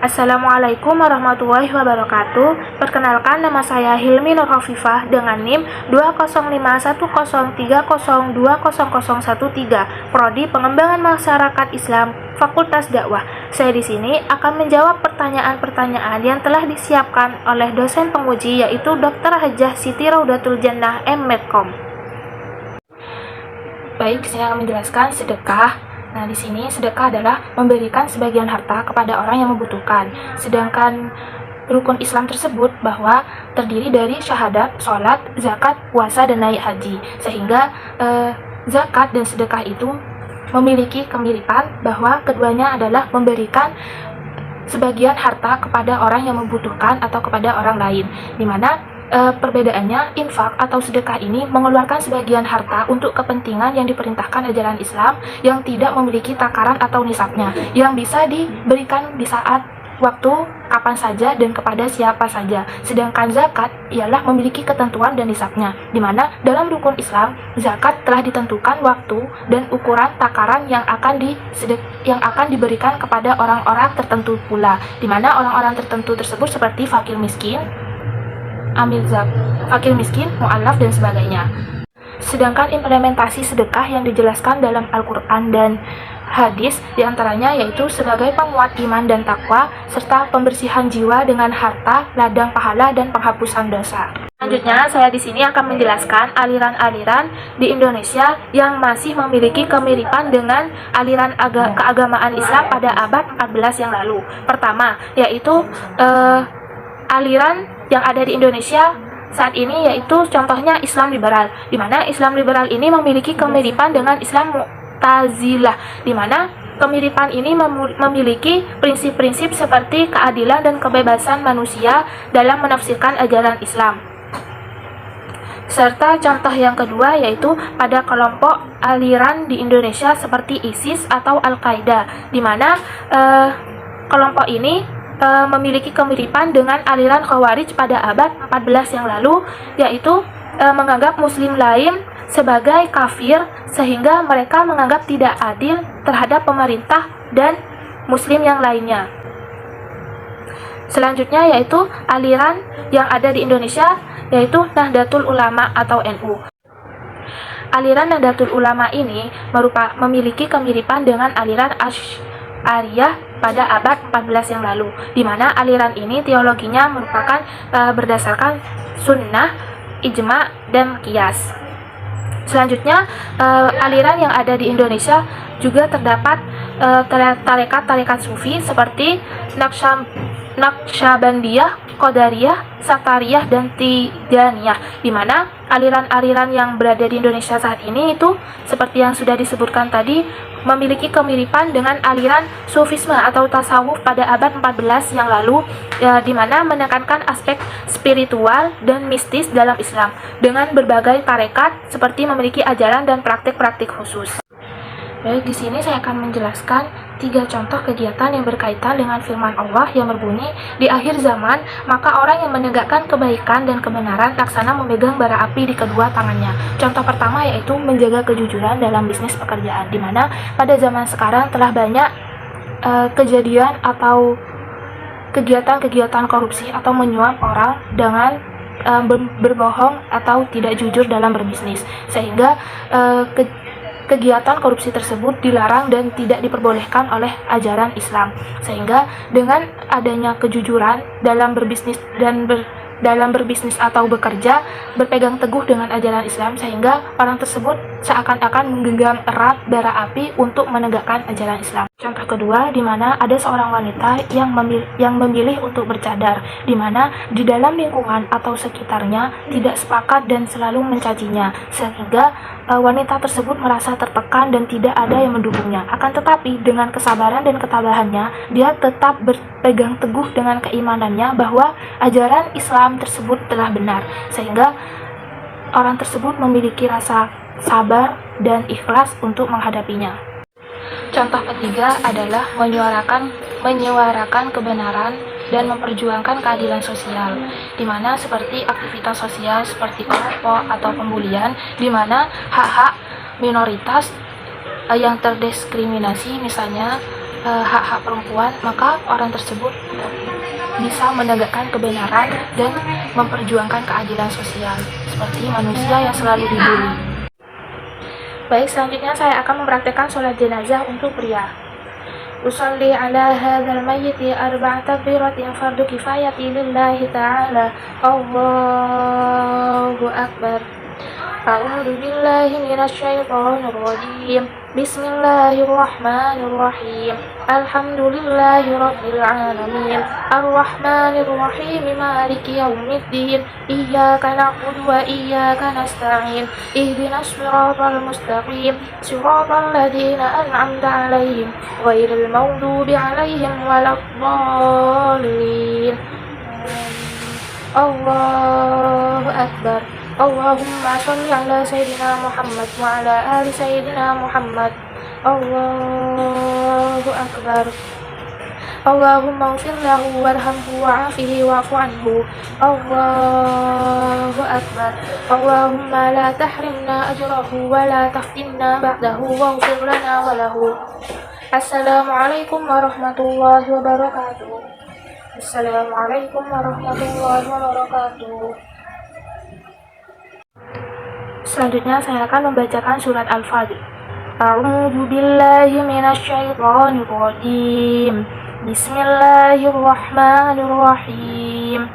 Assalamualaikum warahmatullahi wabarakatuh. Perkenalkan, nama saya Hilmi Nur Hafifah dengan NIM 2051030200013, Prodi Pengembangan Masyarakat Islam, Fakultas Dakwah. Saya di sini akan menjawab pertanyaan-pertanyaan yang telah disiapkan oleh dosen penguji, yaitu Dr. Hajah Siti Raudatul Jannah M. Medcom. Baik, saya akan menjelaskan sedekah. Nah, di sini sedekah adalah memberikan sebagian harta kepada orang yang membutuhkan. Sedangkan rukun Islam tersebut bahwa terdiri dari syahadat, sholat, zakat, puasa, dan naik haji. Sehingga zakat dan sedekah itu memiliki kemiripan bahwa keduanya adalah memberikan sebagian harta kepada orang yang membutuhkan atau kepada orang lain. Dimana perbedaannya, infak atau sedekah ini mengeluarkan sebagian harta untuk kepentingan yang diperintahkan ajaran Islam yang tidak memiliki takaran atau nisabnya, yang bisa diberikan di saat waktu kapan saja dan kepada siapa saja. Sedangkan zakat ialah memiliki ketentuan dan nisabnya, di mana dalam rukun Islam zakat telah ditentukan waktu dan ukuran takaran yang akan diberikan kepada orang-orang tertentu pula, di mana orang-orang tertentu tersebut seperti fakir miskin, amil fakir miskin, mu'alaf, dan sebagainya. Sedangkan implementasi sedekah yang dijelaskan dalam Al-Quran dan hadis diantaranya yaitu sebagai penguat iman dan takwa, serta pembersihan jiwa dengan harta, ladang pahala, dan penghapusan dosa. Selanjutnya, saya di sini akan menjelaskan aliran-aliran di Indonesia yang masih memiliki kemiripan dengan aliran keagamaan Islam pada abad 14 yang lalu. Pertama, yaitu aliran yang ada di Indonesia saat ini, yaitu contohnya Islam liberal, di mana Islam liberal ini memiliki kemiripan dengan Islam Mu'tazilah, di mana kemiripan ini memiliki prinsip-prinsip seperti keadilan dan kebebasan manusia dalam menafsirkan ajaran Islam. Serta contoh yang kedua yaitu pada kelompok aliran di Indonesia seperti ISIS atau Al-Qaeda, di mana kelompok ini memiliki kemiripan dengan aliran Khawarij pada abad 14 yang lalu, yaitu menganggap muslim lain sebagai kafir, sehingga mereka menganggap tidak adil terhadap pemerintah dan muslim yang lainnya. Selanjutnya yaitu aliran yang ada di Indonesia, yaitu Nahdlatul Ulama atau NU. Aliran Nahdlatul Ulama ini memiliki kemiripan dengan aliran Asy'ariyah pada abad 14 yang lalu, di mana aliran ini teologinya merupakan berdasarkan sunnah, ijma, dan qiyas. Selanjutnya, aliran yang ada di Indonesia juga terdapat tarekat-tarekat sufi seperti Naqsyabandiyah, Qadariyah, Satariyah, dan Tijaniyah, di mana aliran-aliran yang berada di Indonesia saat ini itu seperti yang sudah disebutkan tadi memiliki kemiripan dengan aliran sufisme atau tasawuf pada abad 14 yang lalu, di mana menekankan aspek spiritual dan mistis dalam Islam dengan berbagai tarekat seperti memiliki ajaran dan praktik-praktik khusus. Baik, di sini saya akan menjelaskan 3 contoh kegiatan yang berkaitan dengan firman Allah yang berbunyi, di akhir zaman, maka orang yang menegakkan kebaikan dan kebenaran laksana memegang bara api di kedua tangannya. Contoh pertama yaitu menjaga kejujuran dalam bisnis pekerjaan, di mana pada zaman sekarang telah banyak kejadian atau kegiatan-kegiatan korupsi atau menyuap orang dengan berbohong atau tidak jujur dalam berbisnis, sehingga kegiatan korupsi tersebut dilarang dan tidak diperbolehkan oleh ajaran Islam. Sehingga dengan adanya kejujuran dalam berbisnis dan dalam berbisnis atau bekerja, berpegang teguh dengan ajaran Islam, sehingga orang tersebut seakan-akan menggenggam erat bara api untuk menegakkan ajaran Islam. Contoh kedua, di mana ada seorang wanita yang memilih untuk bercadar, di mana di dalam lingkungan atau sekitarnya tidak sepakat dan selalu mencacinya, sehingga wanita tersebut merasa tertekan dan tidak ada yang mendukungnya. Akan tetapi dengan kesabaran dan ketabahannya, dia tetap berpegang teguh dengan keimanannya bahwa ajaran Islam tersebut telah benar, sehingga orang tersebut memiliki rasa sabar dan ikhlas untuk menghadapinya. Contoh ketiga adalah menyuarakan kebenaran dan memperjuangkan keadilan sosial, di mana seperti aktivitas sosial seperti kelompok atau pembulian, di mana hak-hak minoritas yang terdiskriminasi, misalnya hak-hak perempuan, maka orang tersebut bisa menegakkan kebenaran dan memperjuangkan keadilan sosial seperti manusia yang selalu dibuli. Baik, selanjutnya saya akan mempraktekkan sholat jenazah untuk pria. Usalli ala hadzal mayyiti arba'a takbiratin fardu kifayati lillahi ta'ala. Allahu akbar. A'udzu billahi minasyaitonir rajim. Bismillahirrahmanirrahim. Alhamdulillahi rabbil alamin. Arrahmanir rahim. Maliki yaumiddin. Iyyaka na'budu wa iyyaka nasta'in. Ihdinas siratal mustaqim. Siratal ladzina an'amta 'alaihim ghairil maghdubi 'alaihim waladdallin. Allahu akbar. Allahumma sholli ala sayyidina Muhammad wa ala ali sayyidina Muhammad. Allahu akbar. Allahumma ighfir lahu warhamhu wa'afihi wa'fu anhu. Allahu akbar. Allahumma la tahrimna ajrahu wa la taftinna ba'dahu waghfir lana wa lahu. Assalamualaikum warahmatullahi wabarakatuh. Assalamualaikum warahmatullahi wabarakatuh. Selanjutnya saya akan membacakan surat Al-Fajr. A'udzu billahi minasyaitonir rajim. Bismillahirrahmanirrahim.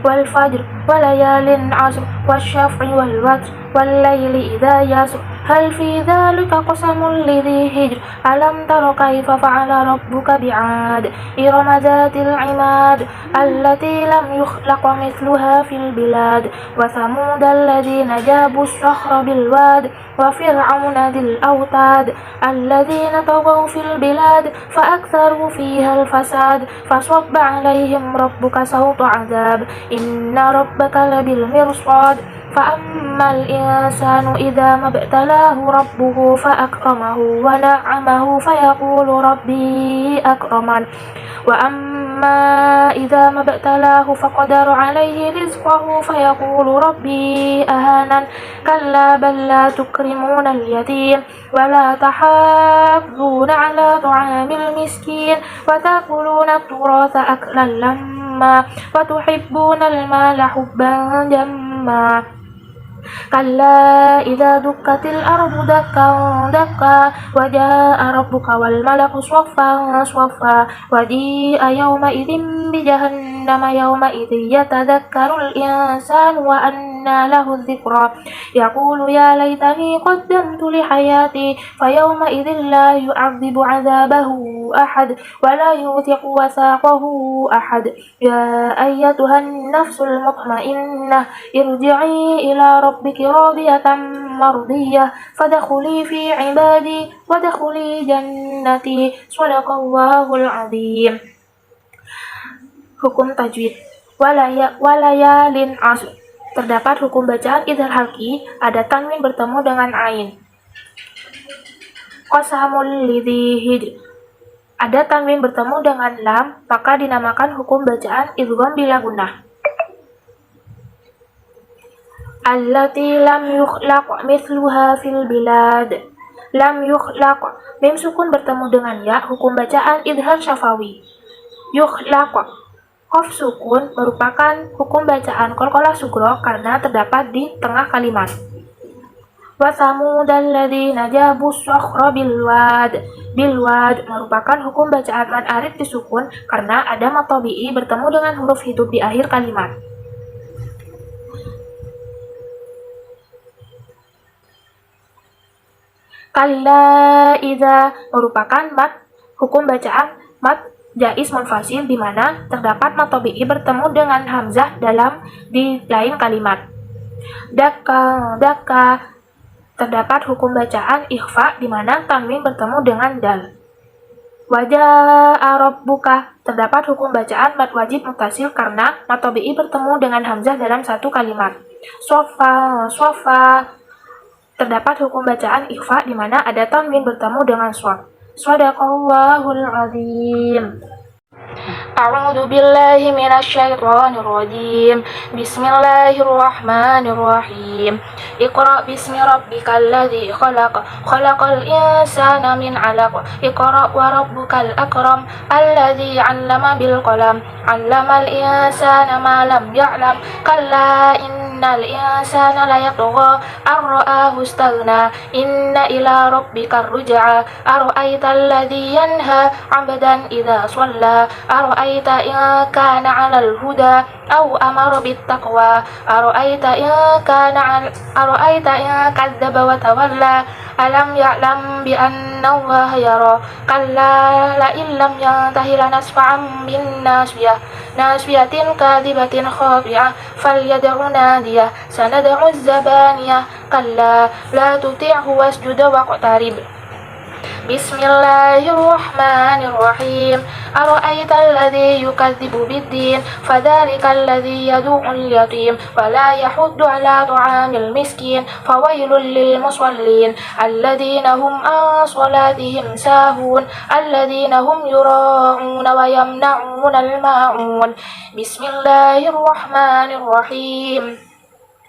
Wal fajr wa layalin 'ashr wasyaf'i wal watr wal laili idza yasr hal fi dzalika qasamul lidhi hijr alam tara kaifa fa'ala rabbuka bi'ad irama dzatil 'imad allati lam yukhlaq mithluha fil bilad wa thamud alladzina jabu as-sakhra bil wad wa fir'auna dzil awtad alladzina taghaw fil bilad fa aktharu fiha al fasad fasabba 'alaihim rabbuka sawta 'adzab inna rabbaka labil mirsad fa ammal insanu idza mabtalahu rabbuhu fa akramahu wa na'amahu fa yaqulu rabbi akraman wa amma idza mabtalahu faqadara 'alayhi rizqahu fa yaqulu rabbi ahanan kalla bal la tukrimuna al-yatim wa la tahadduna 'ala ta'amil miskin wa taquluna at-turatha aklan lamma wa tuhibbuna al-mala hubban jamma kalla idza dukkatil ardu dakkan dakka wa jaa rabbuka wal malaku saffan saffa wa ji'a yawma idzin bi jahannama yawma idzin yatadhakkarul insanu wa anna lahu dzikra yaqulu ya laitani qaddamtu li hayati fa yawma idzin la yu'adzibu 'adzabahu ahad wa la yuthiqu wathaqahu ahad ya ayyatuhan nafsul mutmainnah irji'i ila rabbiki radiyatan mardiyah fadkhuli fi ibadi wadkhuli jannati. Shadaqallahul azim. Hukum tajwid. Walayalin ashr. Terdapat hukum bacaan idhar halqi, ada tanwin bertemu dengan ain. Qasamul lidhi hijr. Ada tanwin bertemu dengan lam, maka dinamakan hukum bacaan idgham bila gunnah. Allati lam yukhlaq mithluha fil bilad. Lam yukhlaq, mim sukun bertemu dengan ya, hukum bacaan idhar syafawi. Yukhlaq, qaf sukun merupakan hukum bacaan qalqalah sugro karena terdapat di tengah kalimat. Wa thamudal ladzina jabu as-sakhra bil wad. Bil wad merupakan hukum bacaan mad arid disukun karena ada mad tabi'i bertemu dengan huruf hidup di akhir kalimat. Kalla idza merupakan mad hukum bacaan mad jaiz munfasil di mana terdapat mad tabi'i bertemu dengan hamzah di lain kalimat. Dakka dakka terdapat hukum bacaan ikhfa di mana tanwin bertemu dengan dal. Wajaa rabbuka terdapat hukum bacaan mad wajib muttasil karena mad tabi'i bertemu dengan hamzah dalam satu kalimat. Sofa sofa terdapat hukum bacaan ikhfa di mana ada tanwin bertemu dengan shad. Shadaqallahul azim. A'udzu billahi minasyaitonir rajim. Bismillahirrahmanirrahim. Iqra bismi rabbikal ladzi khalaq. Khalaqal insana min 'alaq. Iqra wa rabbukal akram. Alladzi 'allama bil qalam. 'Allamal insana ma lam ya'lam. Kalla innal insana layatgha ar-ra'ahu istaghna. Inna ila rabbikar ruj'a. Ara'aital ladzi yanha 'abdan idza shalla. Ara'aita in kana 'alal huda aw amara bittaqwa. Ara'aita in kadzdzaba wa tawalla. Alam ya'lam bi anna Allaha yara. Kalla la illam yantahi lanasfa'an bin nasbiyatin kadhibatin khafi'ah falyad'u nadiyah sanad'u zabaniyah. Kalla la tuti'hu wasjud waqtarib. Bismillahirrahmanirrahim. Ara'aital ladzi yukadzibu biddin fadzalikal ladzi yad'ul yatim wa la yahuddu 'ala ta'amil miskin fawailul lil musallin alladzina hum an salatihim sahun alladzina hum yura'una wa yamna'unal ma'un. Bismillahirrahmanirrahim.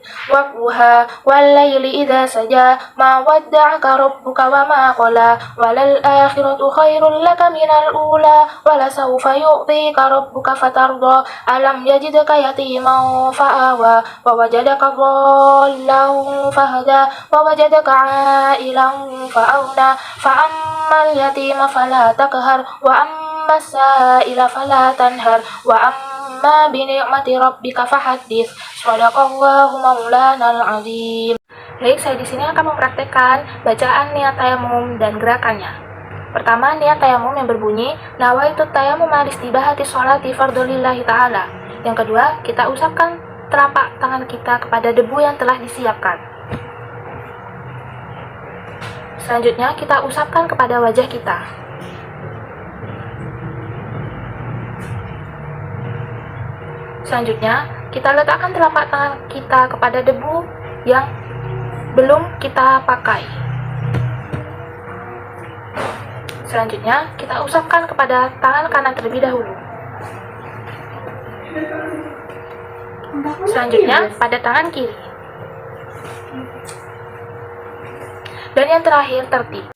Wadduha wal-laili idza saja ma wadda'aka rabbuka wa ma qala walal akhiratu khairul laka minal ula wala sawfa yu'tika rabbuka fatarda. Alam yajidka yatiman fa'awa wa wajadaka dhallan fahada wa wajadaka 'ailan fa'aghna fa ammal yatima fala taqhar wa ammas sa'ila fala tanhar wa amma bi ni'mati rabbika fahaddits. Shadaqallahu maulanal azim. Baik, saya di sini akan mempraktekkan bacaan niat tayamum dan gerakannya. Pertama, niat tayamum yang berbunyi nawaitu tayamum al-istibahati sholati fardhulillahi ta'ala. Yang kedua, kita usapkan telapak tangan kita kepada debu yang telah disiapkan. Selanjutnya, kita usapkan kepada wajah kita. Selanjutnya, kita letakkan telapak tangan kita kepada debu yang belum kita pakai. Selanjutnya, kita usapkan kepada tangan kanan terlebih dahulu. Selanjutnya, pada tangan kiri. Dan yang terakhir, tertib.